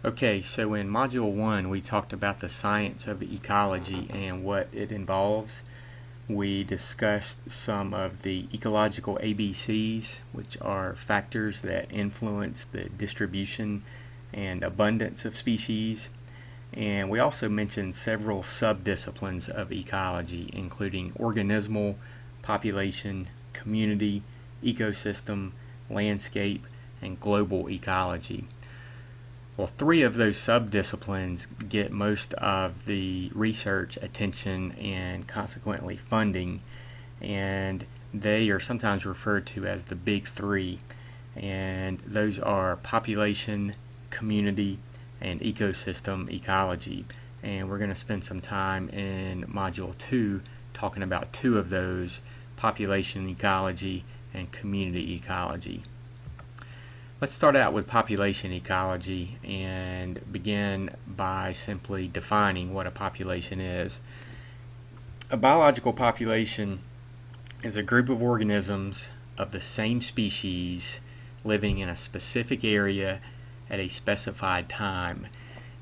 Okay, so in Module 1 we talked about the science of ecology and what it involves. We discussed some of the ecological ABCs, which are factors that influence the distribution and abundance of species. And we also mentioned several subdisciplines of ecology, including organismal, population, community, ecosystem, landscape, and global ecology. Well, three of those subdisciplines get most of the research attention and consequently funding, and they are sometimes referred to as the big three, and those are population, community, and ecosystem ecology. And we're going to spend some time in Module 2 talking about two of those, population ecology and community ecology. Let's start out with population ecology and begin by simply defining what a population is. A biological population is a group of organisms of the same species living in a specific area at a specified time.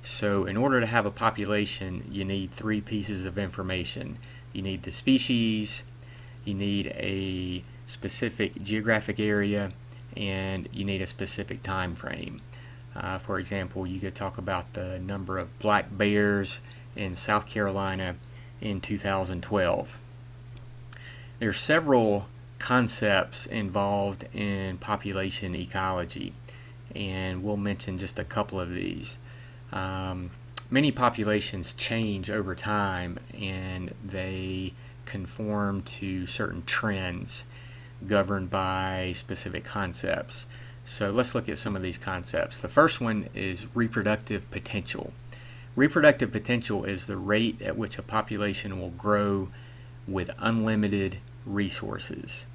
So in order to have a population, you need three pieces of information. You need the species, you need a specific geographic area, and you need a specific time frame. For example, you could talk about the number of black bears in South Carolina in 2012. There are several concepts involved in population ecology, and we'll mention just a couple of these. Many populations change over time, and they conform to certain trends governed by specific concepts. So let's look at some of these concepts. The first one is reproductive potential. Reproductive potential is the rate at which a population will grow with unlimited resources.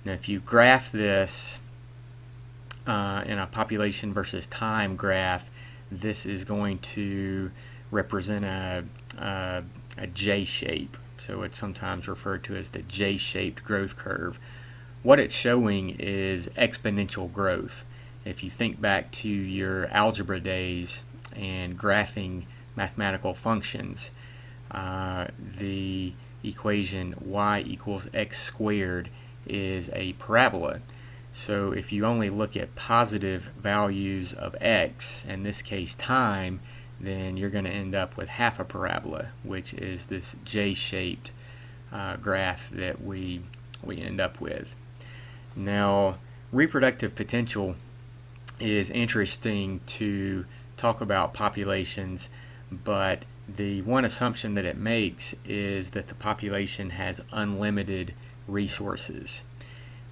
Now, if you graph this in a population versus time graph, this is going to represent a J shape. So it's sometimes referred to as the J-shaped growth curve. What it's showing is exponential growth. If you think back to your algebra days and graphing mathematical functions, the equation y equals x squared is a parabola. So if you only look at positive values of x, in this case time, then you're going to end up with half a parabola, which is this J-shaped graph that we end up with. Now, reproductive potential is interesting to talk about populations, but the one assumption that it makes is that the population has unlimited resources.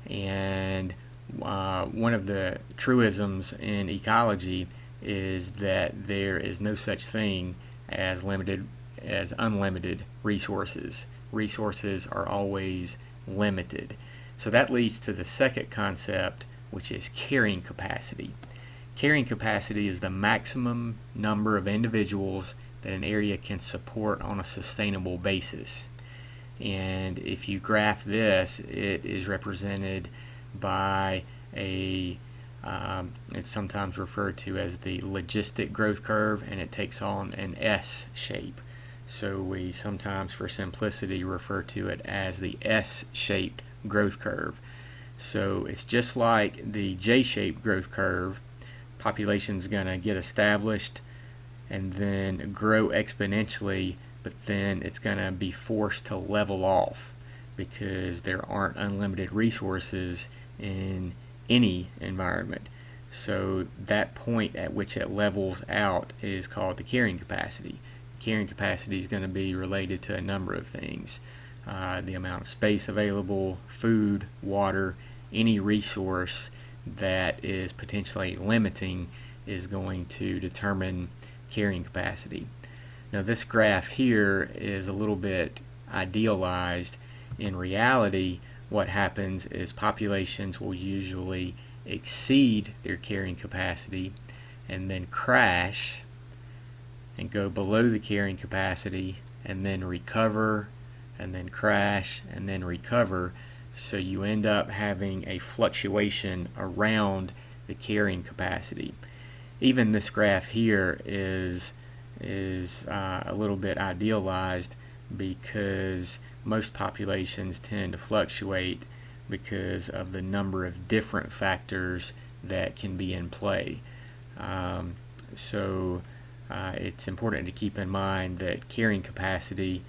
And one of the truisms in ecology is that there is no such thing as unlimited resources. Resources are always limited. So that leads to the second concept, which is carrying capacity. Carrying capacity is the maximum number of individuals that an area can support on a sustainable basis. And if you graph this, it is represented by it's sometimes referred to as the logistic growth curve, and it takes on an S shape. So we sometimes, for simplicity, refer to it as the S-shaped growth curve. So it's just like the J-shaped growth curve. Population's going to get established and then grow exponentially, but then it's going to be forced to level off because there aren't unlimited resources in any environment. So that point at which it levels out is called the carrying capacity. Carrying capacity is going to be related to a number of things. The amount of space available, food, water, any resource that is potentially limiting is going to determine carrying capacity. Now this graph here is a little bit idealized. In reality, what happens is populations will usually exceed their carrying capacity and then crash and go below the carrying capacity and then recover and then crash and then recover. So you end up having a fluctuation around the carrying capacity. even this graph here is a little bit idealized because most populations tend to fluctuate because of the number of different factors that can be in play. So it's important to keep in mind that carrying capacity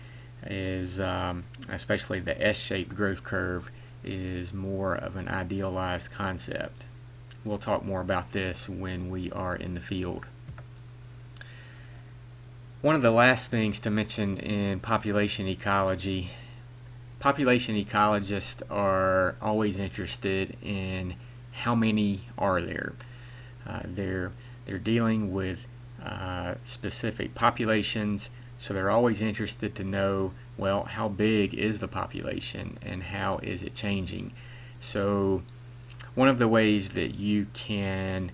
is, especially the S-shaped growth curve, is more of an idealized concept. We'll talk more about this when we are in the field. One of the last things to mention in population ecology, population ecologists are always interested in how many are there. They're dealing with specific populations, so they're always interested to know, well, how big is the population and how is it changing. So one of the ways that you can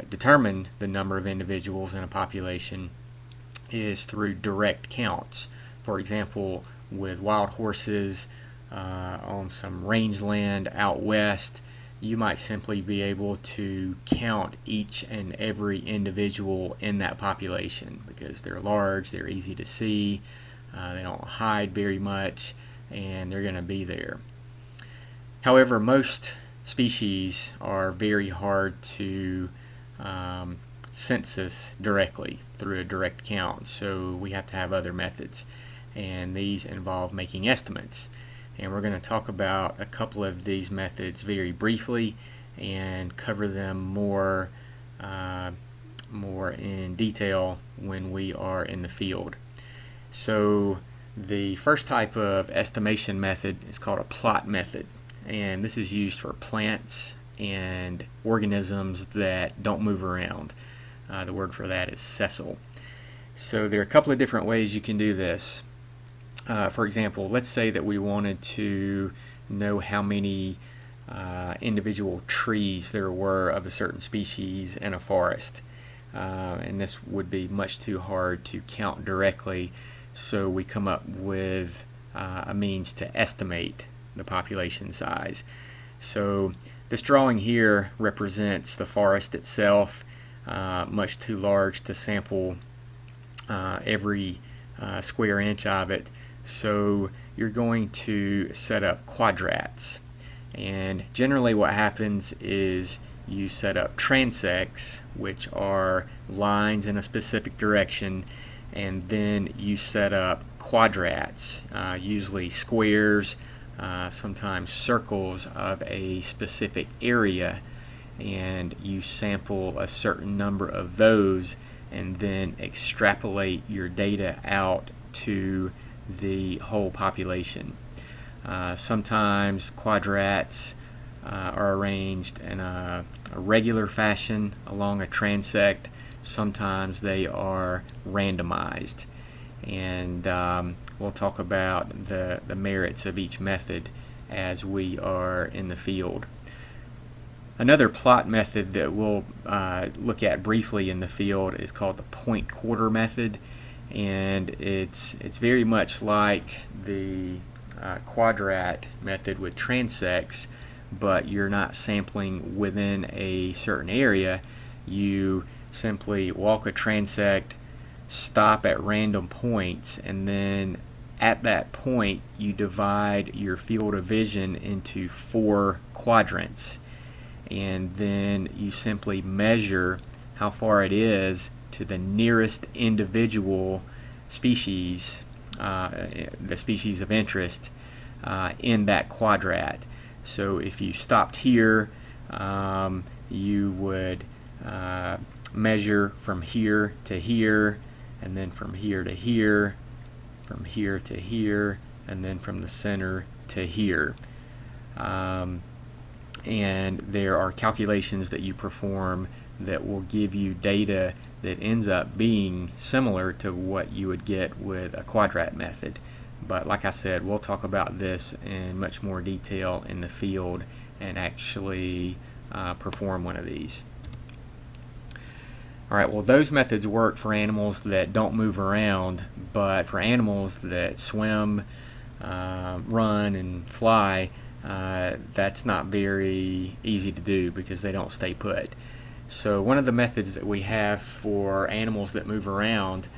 determine the number of individuals in a population is through direct counts. For example, with wild horses on some rangeland out west, you might simply be able to count each and every individual in that population because they're large, they're easy to see, they don't hide very much, and they're going to be there. However, most species are very hard to census directly through a direct count, so we have to have other methods, and these involve making estimates. And we're going to talk about a couple of these methods very briefly and cover them more in detail when we are in the field. So the first type of estimation method is called a plot method, and this is used for plants and organisms that don't move around. The word for that is sessile. So there are a couple of different ways you can do this. For example, let's say that we wanted to know how many individual trees there were of a certain species in a forest. And this would be much too hard to count directly, so we come up with a means to estimate the population size. So this drawing here represents the forest itself, much too large to sample every square inch of it. So you're going to set up quadrats, and generally what happens is you set up transects, which are lines in a specific direction, and then you set up quadrats, usually squares, sometimes circles of a specific area, and you sample a certain number of those and then extrapolate your data out to the whole population. Sometimes quadrats are arranged in a regular fashion along a transect. Sometimes they are randomized, and we'll talk about the merits of each method as we are in the field. Another plot method that we'll look at briefly in the field is called the point quarter method, and it's very much like the quadrat method with transects, but you're not sampling within a certain area. You simply walk a transect, stop at random points, and then at that point you divide your field of vision into 4 quadrants, and then you simply measure how far it is to the nearest individual species, the species of interest in that quadrat. So if you stopped here, you would measure from here to here, and then from here to here, from here to here, and then from the center to here. And there are calculations that you perform that will give you data that ends up being similar to what you would get with a quadrat method. But like I said, we'll talk about this in much more detail in the field and actually perform one of these. Alright, well, those methods work for animals that don't move around, but for animals that swim, run, and fly, that's not very easy to do because they don't stay put. So one of the methods that we have for animals that move around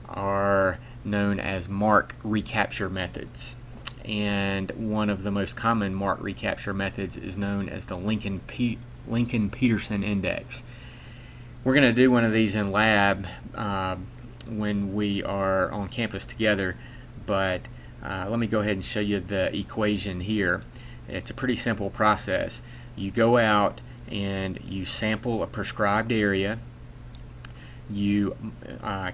are known as mark recapture methods. And one of the most common mark recapture methods is known as the Lincoln-Peterson index. We're going to do one of these in lab when we are on campus together, but let me go ahead and show you the equation here. It's a pretty simple process. You go out and you sample a prescribed area, you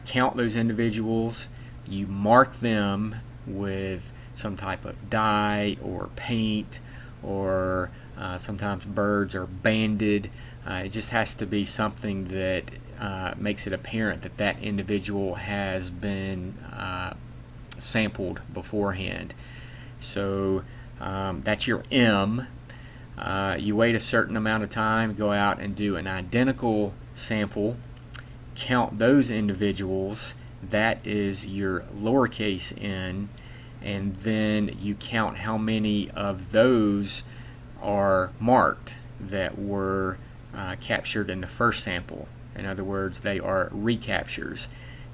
count those individuals, you mark them with some type of dye or paint, or sometimes birds are banded. It just has to be something that makes it apparent that that individual has been sampled beforehand. So that's your M. You wait a certain amount of time, go out and do an identical sample, count those individuals, that is your lowercase n, and then you count how many of those are marked that were captured in the first sample. In other words, they are recaptures,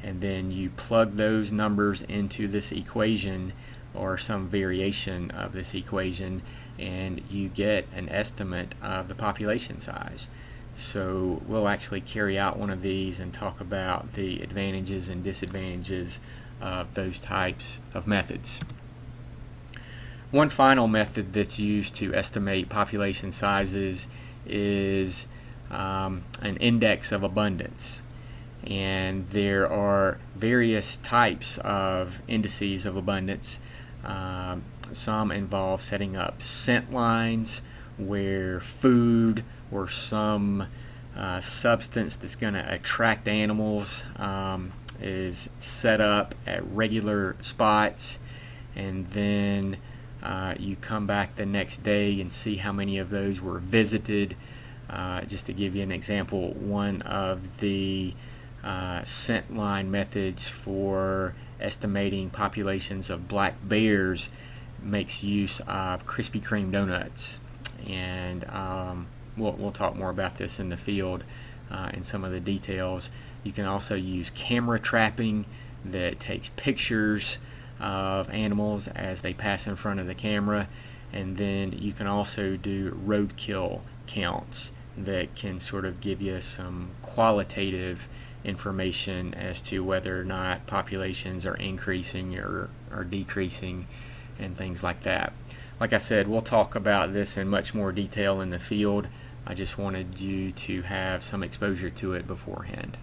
and then you plug those numbers into this equation or some variation of this equation, and you get an estimate of the population size. So we'll actually carry out one of these and talk about the advantages and disadvantages of those types of methods. One final method that's used to estimate population sizes is an index of abundance. And there are various types of indices of abundance. Some involve setting up scent lines where food or some substance that's going to attract animals is set up at regular spots, and then you come back the next day and see how many of those were visited. Just to give you an example, one of the scent line methods for estimating populations of black bears makes use of Krispy Kreme donuts, and we'll talk more about this in the field in some of the details. You can also use camera trapping that takes pictures of animals as they pass in front of the camera, and then you can also do roadkill counts that can sort of give you some qualitative information as to whether or not populations are increasing or decreasing and things like that. Like I said, we'll talk about this in much more detail in the field. I just wanted you to have some exposure to it beforehand.